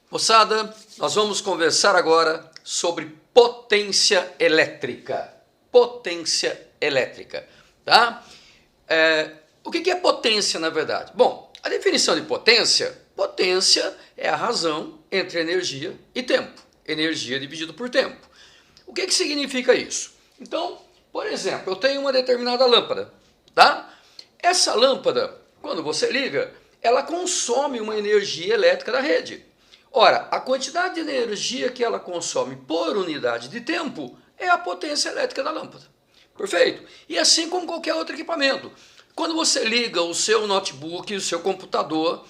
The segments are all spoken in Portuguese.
Moçada, nós vamos conversar agora sobre potência elétrica. Potência elétrica, tá? O que é potência, na verdade? Bom, a definição de potência é a razão entre energia e tempo. Energia dividido por tempo. O que significa isso? Então, por exemplo, eu tenho uma determinada lâmpada, tá? Essa lâmpada, quando você liga, ela consome uma energia elétrica da rede. Ora, a quantidade de energia que ela consome por unidade de tempo é a potência elétrica da lâmpada. Perfeito? E assim como qualquer outro equipamento. Quando você liga o seu notebook, o seu computador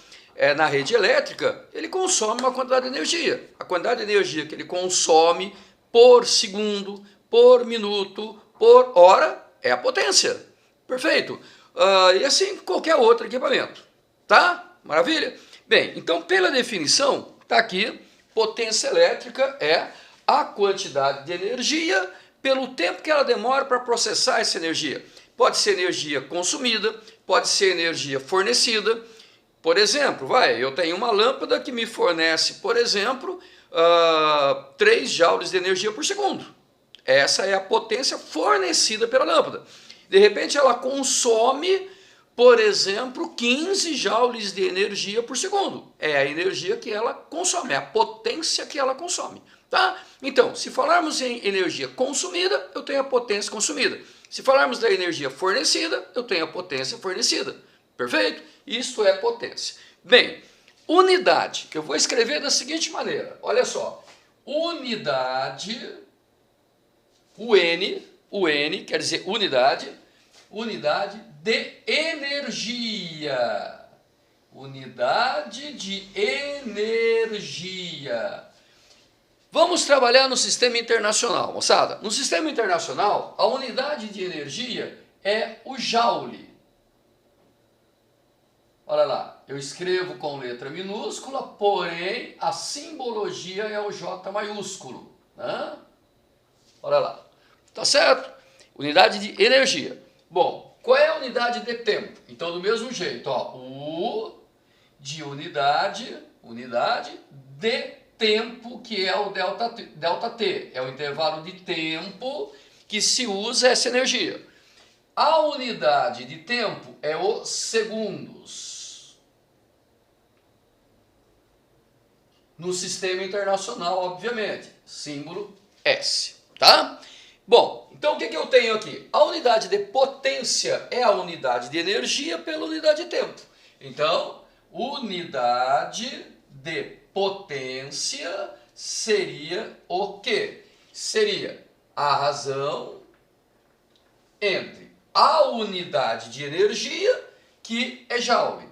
na rede elétrica, ele consome uma quantidade de energia. A quantidade de energia que ele consome por segundo, por minuto, por hora é a potência. Perfeito? E assim qualquer outro equipamento. Tá? Maravilha? Bem, então pela definição, está aqui, potência elétrica é a quantidade de energia pelo tempo que ela demora para processar essa energia. Pode ser energia consumida, pode ser energia fornecida. Por exemplo, eu tenho uma lâmpada que me fornece, por exemplo, 3 joules de energia por segundo. Essa é a potência fornecida pela lâmpada. De repente ela consome, por exemplo, 15 joules de energia por segundo. É a energia que ela consome, é a potência que ela consome. Tá? Então, se falarmos em energia consumida, eu tenho a potência consumida. Se falarmos da energia fornecida, eu tenho a potência fornecida. Perfeito? Isso é potência. Bem, unidade, que eu vou escrever da seguinte maneira. Olha só. Unidade, o N quer dizer unidade de energia. Unidade de energia. Vamos trabalhar no sistema internacional, moçada. No sistema internacional, a unidade de energia é o joule. Olha lá, eu escrevo com letra minúscula, porém a simbologia é o J maiúsculo. Né? Olha lá, tá certo? Unidade de energia. Bom, qual é a unidade de tempo? Então, do mesmo jeito, U de unidade de tempo, que é o delta T. É o intervalo de tempo que se usa essa energia. A unidade de tempo é o segundos. No sistema internacional, obviamente, símbolo S, tá? Bom, então o que eu tenho aqui? A unidade de potência é a unidade de energia pela unidade de tempo. Então, unidade de potência seria o quê? Seria a razão entre a unidade de energia, que é joule,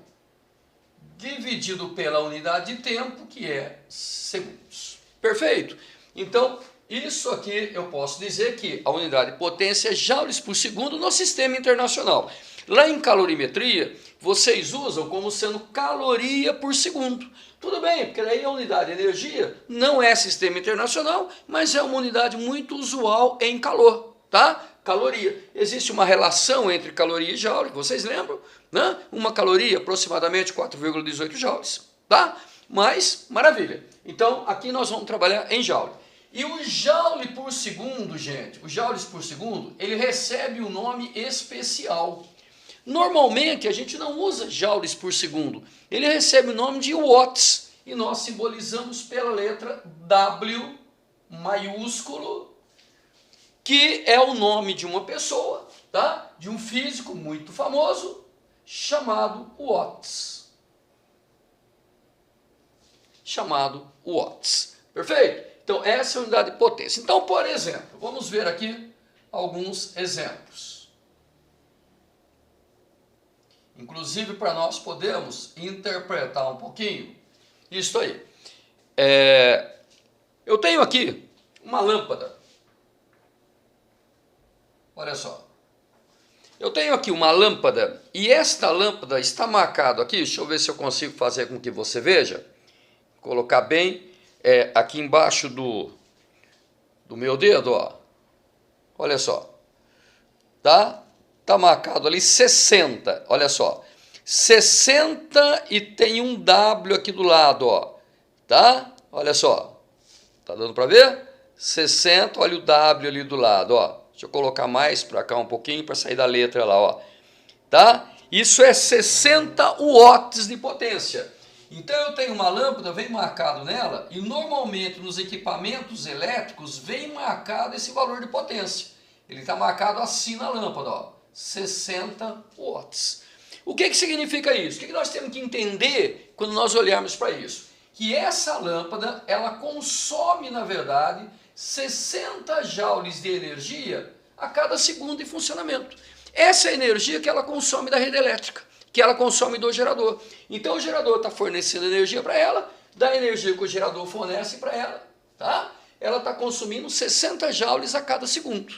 dividido pela unidade de tempo, que é segundos. Perfeito? Então, isso aqui eu posso dizer que a unidade de potência é joules por segundo no sistema internacional. Lá em calorimetria, vocês usam como sendo caloria por segundo. Tudo bem, porque daí a unidade de energia não é sistema internacional, mas é uma unidade muito usual em calor, tá? Caloria. Existe uma relação entre caloria e joule, vocês lembram? Né? Uma caloria, aproximadamente 4,18 joules, tá? Mas, maravilha. Então, aqui nós vamos trabalhar em joule. E o joule por segundo, gente, o joules por segundo, ele recebe um nome especial. Normalmente, a gente não usa joules por segundo. Ele recebe o nome de watts. E nós simbolizamos pela letra W maiúsculo, que é o nome de uma pessoa, tá? De um físico muito famoso, chamado Watts. Chamado Watts. Perfeito? Então, essa é a unidade de potência. Então, por exemplo, vamos ver aqui alguns exemplos. Inclusive, para nós podermos interpretar um pouquinho isso aí. Eu tenho aqui uma lâmpada. Olha só. Eu tenho aqui uma lâmpada e esta lâmpada está marcado aqui. Deixa eu ver se eu consigo fazer com que você veja. Colocar bem aqui embaixo do meu dedo, ó. Olha só. Tá? Tá marcado ali 60. Olha só. 60 e tem um W aqui do lado, ó. Tá? Olha só, tá dando para ver? 60, olha o W ali do lado, ó. Deixa eu colocar mais para cá um pouquinho para sair da letra lá, ó. Tá? Isso é 60 watts de potência. Então eu tenho uma lâmpada, vem marcado nela, e normalmente nos equipamentos elétricos vem marcado esse valor de potência. Ele está marcado assim na lâmpada, ó, 60 watts. O que significa isso? O que nós temos que entender quando nós olharmos para isso? Que essa lâmpada, ela consome, na verdade, 60 joules de energia a cada segundo de funcionamento. Essa é a energia que ela consome da rede elétrica, que ela consome do gerador. Então o gerador está fornecendo energia para ela, da energia que o gerador fornece para ela, tá? Ela está consumindo 60 joules a cada segundo.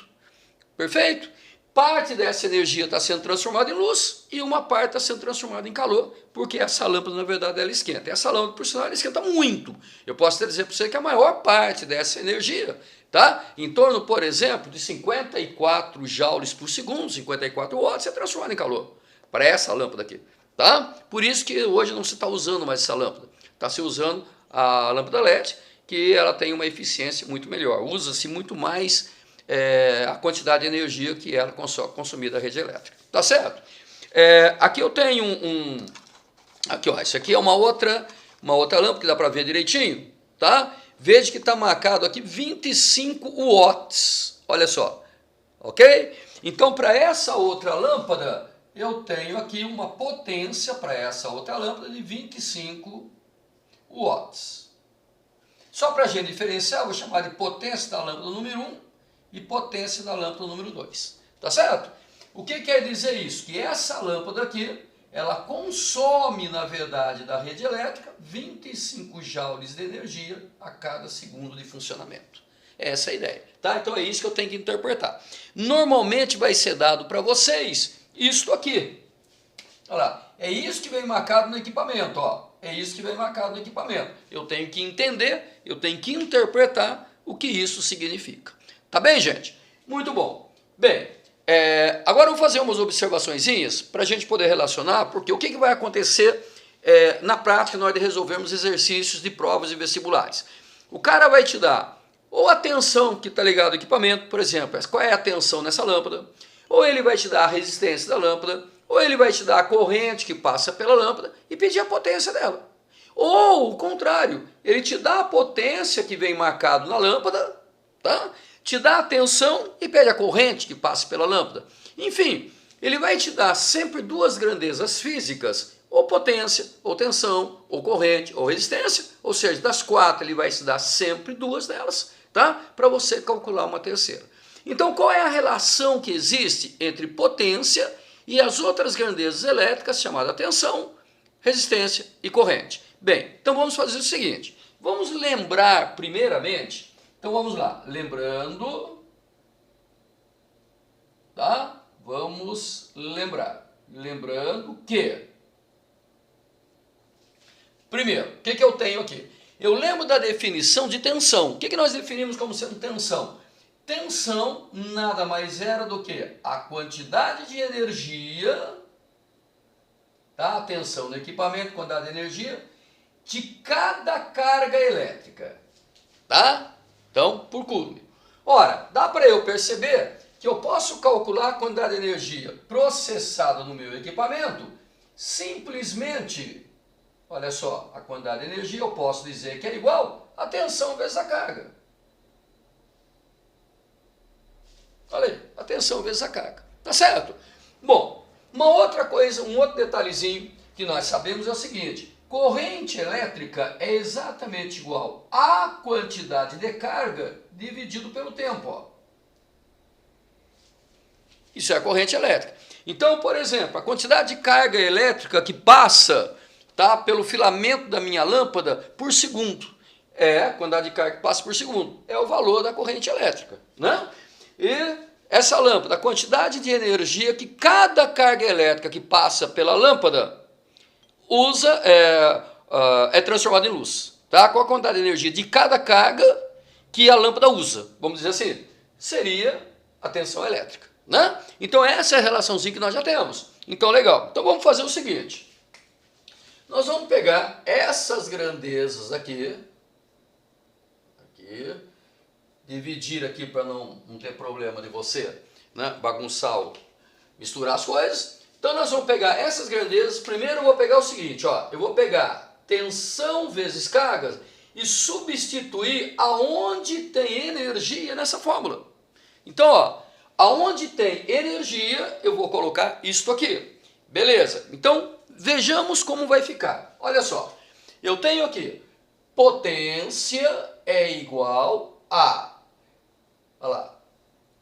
Perfeito? Parte dessa energia está sendo transformada em luz e uma parte está sendo transformada em calor, porque essa lâmpada, na verdade, ela esquenta. Essa lâmpada, por sinal, ela esquenta muito. Eu posso até dizer para você que a maior parte dessa energia, tá? Em torno, por exemplo, de 54 joules por segundo, 54 watts, é transformada em calor para essa lâmpada aqui, tá? Por isso que hoje não se está usando mais essa lâmpada. Está se usando a lâmpada LED, que ela tem uma eficiência muito melhor. Usa-se muito mais a quantidade de energia que ela consumida da rede elétrica. Tá certo? Aqui eu tenho aqui, ó, isso aqui é uma outra lâmpada que dá para ver direitinho, tá? Veja que está marcado aqui 25 watts. Olha só, ok? Então, para essa outra lâmpada, eu tenho aqui uma potência para essa outra lâmpada de 25 watts. Só para a gente diferenciar, eu vou chamar de potência da lâmpada número 1 e potência da lâmpada número 2. Tá certo? O que quer dizer isso? Que essa lâmpada aqui, ela consome, na verdade, da rede elétrica, 25 joules de energia a cada segundo de funcionamento. Essa é a ideia. Tá? Então é isso que eu tenho que interpretar. Normalmente vai ser dado para vocês isto aqui. Olha lá. É isso que vem marcado no equipamento. Ó. É isso que vem marcado no equipamento. Eu tenho que entender, eu tenho que interpretar o que isso significa. Tá bem, gente? Muito bom. Bem, agora eu vou fazer umas observaçõezinhas para a gente poder relacionar, porque o que vai acontecer na prática na hora de resolvermos exercícios de provas e vestibulares. O cara vai te dar ou a tensão que está ligada ao equipamento, por exemplo, qual é a tensão nessa lâmpada, ou ele vai te dar a resistência da lâmpada, ou ele vai te dar a corrente que passa pela lâmpada e pedir a potência dela. Ou o contrário, ele te dá a potência que vem marcado na lâmpada, tá? Te dá a tensão e pede a corrente que passa pela lâmpada. Enfim, ele vai te dar sempre duas grandezas físicas, ou potência, ou tensão, ou corrente, ou resistência, ou seja, das quatro ele vai te dar sempre duas delas, tá? Para você calcular uma terceira. Então, qual é a relação que existe entre potência e as outras grandezas elétricas, chamada tensão, resistência e corrente? Bem, então vamos fazer o seguinte, vamos lembrar primeiramente. Então vamos lá, lembrando, tá? Vamos lembrando que, primeiro, o que eu tenho aqui? Eu lembro da definição de tensão. O que nós definimos como sendo tensão? Tensão nada mais era do que a quantidade de energia, tá? A tensão no equipamento, quantidade de energia, de cada carga elétrica, tá? Então, por Coulomb. Ora, dá para eu perceber que eu posso calcular a quantidade de energia processada no meu equipamento simplesmente, olha só, a quantidade de energia eu posso dizer que é igual a tensão vezes a carga. Olha aí, a tensão vezes a carga. Tá certo? Bom, uma outra coisa, um outro detalhezinho que nós sabemos é o seguinte. Corrente elétrica é exatamente igual à quantidade de carga dividido pelo tempo. Ó. Isso é a corrente elétrica. Então, por exemplo, a quantidade de carga elétrica que passa, tá, pelo filamento da minha lâmpada por segundo. A quantidade de carga que passa por segundo. É o valor da corrente elétrica. Né? E essa lâmpada, a quantidade de energia que cada carga elétrica que passa pela lâmpada é transformada em luz. Tá? Qual a quantidade de energia de cada carga que a lâmpada usa? Vamos dizer assim, seria a tensão elétrica. Né? Então essa é a relaçãozinha que nós já temos. Então legal. Então vamos fazer o seguinte. Nós vamos pegar essas grandezas aqui, aqui, dividir aqui para não ter problema de você, né, bagunçar, misturar as coisas. Então nós vamos pegar essas grandezas. Primeiro eu vou pegar o seguinte, ó, eu vou pegar tensão vezes cargas e substituir aonde tem energia nessa fórmula. Então, ó, aonde tem energia, eu vou colocar isto aqui. Beleza? Então, vejamos como vai ficar. Olha só, eu tenho aqui, potência é igual a, olha lá,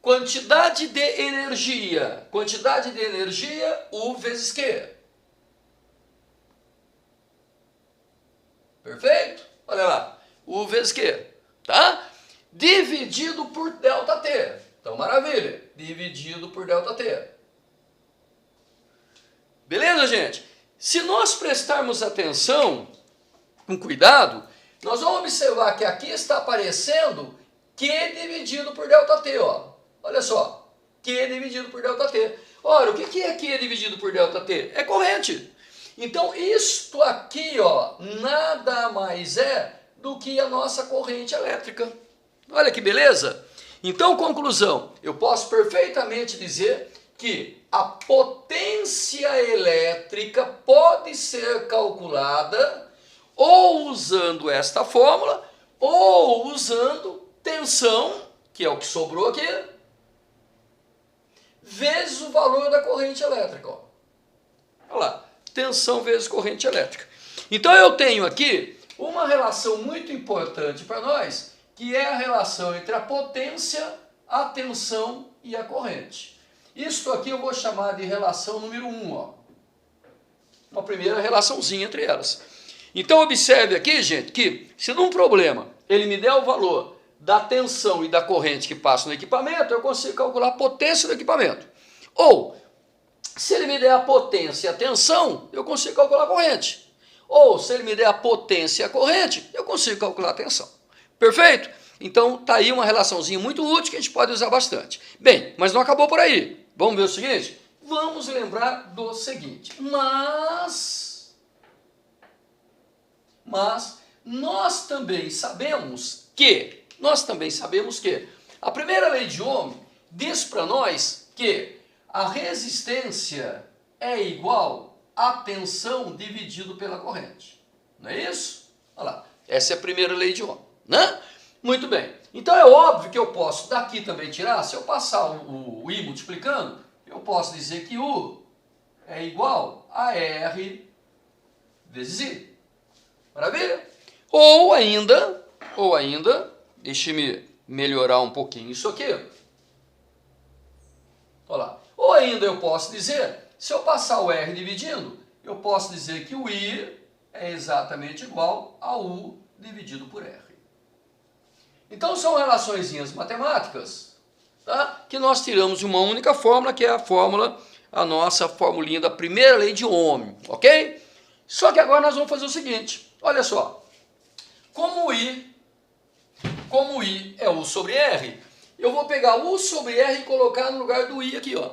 quantidade de energia, U vezes Q. Perfeito? Olha lá, U vezes Q, tá? Dividido por ΔT. Então, maravilha, dividido por ΔT. Beleza, gente? Se nós prestarmos atenção, com cuidado, nós vamos observar que aqui está aparecendo Q dividido por ΔT, ó. Olha só, Q dividido por ΔT. Ora, o que é Q dividido por ΔT? É corrente. Então, isto aqui, ó, nada mais é do que a nossa corrente elétrica. Olha que beleza! Então, conclusão, eu posso perfeitamente dizer que a potência elétrica pode ser calculada ou usando esta fórmula, ou usando tensão, que é o que sobrou aqui, vezes o valor da corrente elétrica. Ó. Olha lá, tensão vezes corrente elétrica. Então eu tenho aqui uma relação muito importante para nós, que é a relação entre a potência, a tensão e a corrente. Isto aqui eu vou chamar de relação número 1. Ó. Uma primeira relaçãozinha entre elas. Então observe aqui, gente, que se num problema ele me der o valor da tensão e da corrente que passa no equipamento, eu consigo calcular a potência do equipamento. Ou, se ele me der a potência e a tensão, eu consigo calcular a corrente. Ou, se ele me der a potência e a corrente, eu consigo calcular a tensão. Perfeito? Então, está aí uma relaçãozinha muito útil que a gente pode usar bastante. Bem, mas não acabou por aí. Vamos ver o seguinte? Vamos lembrar do seguinte. Mas nós também sabemos que a primeira lei de Ohm diz para nós que a resistência é igual à tensão dividido pela corrente. Não é isso? Olha lá, essa é a primeira lei de Ohm, né? Muito bem. Então é óbvio que eu posso daqui também tirar, se eu passar o I multiplicando, eu posso dizer que U é igual a R vezes I. Maravilha? Ou ainda, deixe-me melhorar um pouquinho isso aqui. Olha lá. Ou ainda eu posso dizer, se eu passar o R dividindo, eu posso dizer que o I é exatamente igual a U dividido por R. Então são relaçõezinhas matemáticas, tá? Que nós tiramos de uma única fórmula, que é a nossa formulinha da primeira lei de Ohm, ok? Só que agora nós vamos fazer o seguinte, olha só, como I é U sobre R, eu vou pegar U sobre R e colocar no lugar do I aqui, ó,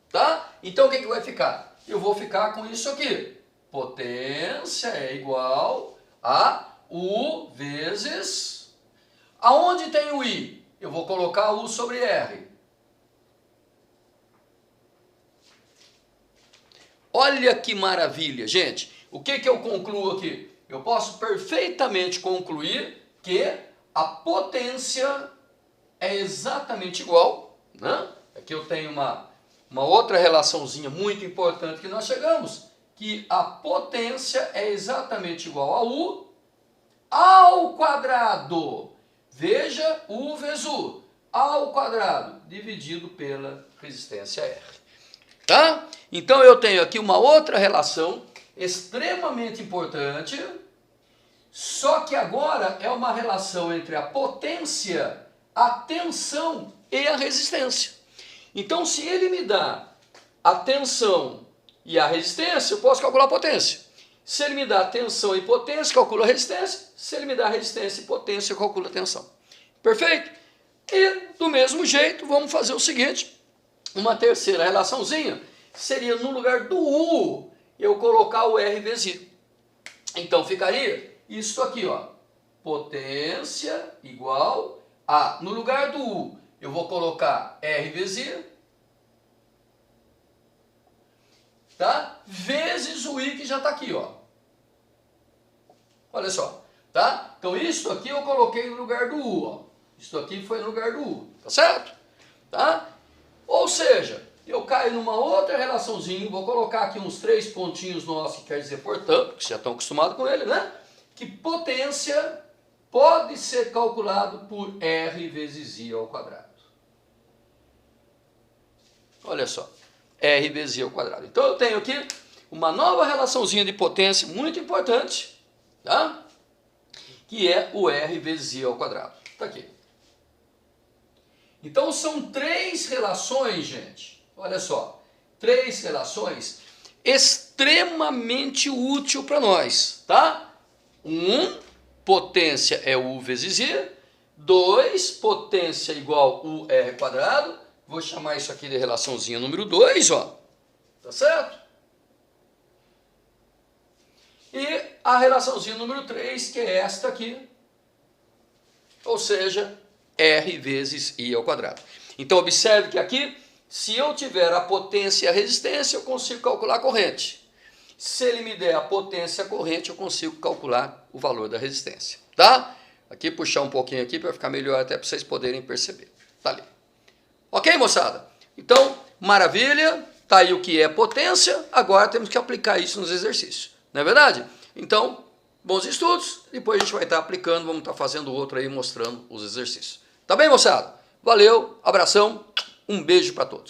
tá? Então o que vai ficar? Eu vou ficar com isso aqui, potência é igual a U vezes... Aonde tem o I? Eu vou colocar U sobre R. Olha que maravilha, gente. O que eu concluo aqui? Eu posso perfeitamente concluir que a potência é exatamente igual, né? Aqui eu tenho uma outra relaçãozinha muito importante que nós chegamos, que a potência é exatamente igual a U ao quadrado. Veja, U vezes U ao quadrado, dividido pela resistência R. Tá? Então eu tenho aqui uma outra relação extremamente importante, só que agora é uma relação entre a potência, a tensão e a resistência. Então se ele me dá a tensão e a resistência, eu posso calcular a potência. Se ele me dá tensão e potência, calculo a resistência. Se ele me dá resistência e potência, eu calculo a tensão. Perfeito? E do mesmo jeito, vamos fazer o seguinte. Uma terceira relaçãozinha seria no lugar do U, eu colocar o R vezes I. Então ficaria isso aqui, ó. potência igual a, no lugar do U, eu vou colocar R vezes I, tá? Vezes o I que já está aqui, ó. Olha só, tá? Então isso aqui eu coloquei no lugar do U, ó. Isso aqui foi no lugar do U, tá certo? Tá? Ou seja, eu caio numa outra relaçãozinha, vou colocar aqui uns 3 pontinhos nossos, que quer dizer portanto, porque vocês já estão acostumados com ele, né? Que potência pode ser calculado por R vezes I ao quadrado. Olha só, R vezes I ao quadrado. Então eu tenho aqui uma nova relaçãozinha de potência muito importante, tá? Que é o R vezes I ao quadrado. Está aqui. Então são 3 relações, gente. Olha só, 3 relações extremamente úteis para nós, tá? 1, potência é U vezes I. 2, potência igual UR quadrado. Vou chamar isso aqui de relaçãozinha número 2, ó. Tá certo? E a relaçãozinha número 3, que é esta aqui. Ou seja, R vezes I ao quadrado. Então observe que aqui, se eu tiver a potência e a resistência, eu consigo calcular a corrente. Se ele me der a potência e a corrente, eu consigo calcular o valor da resistência. Tá? Aqui, puxar um pouquinho aqui para ficar melhor até para vocês poderem perceber. Tá ali. Ok, moçada? Então, maravilha. Tá aí o que é potência. Agora temos que aplicar isso nos exercícios. Não é verdade? Então, bons estudos. Depois a gente vai estar aplicando, vamos estar fazendo outro aí mostrando os exercícios. Tá bem, moçada? Valeu, abração, um beijo para todos.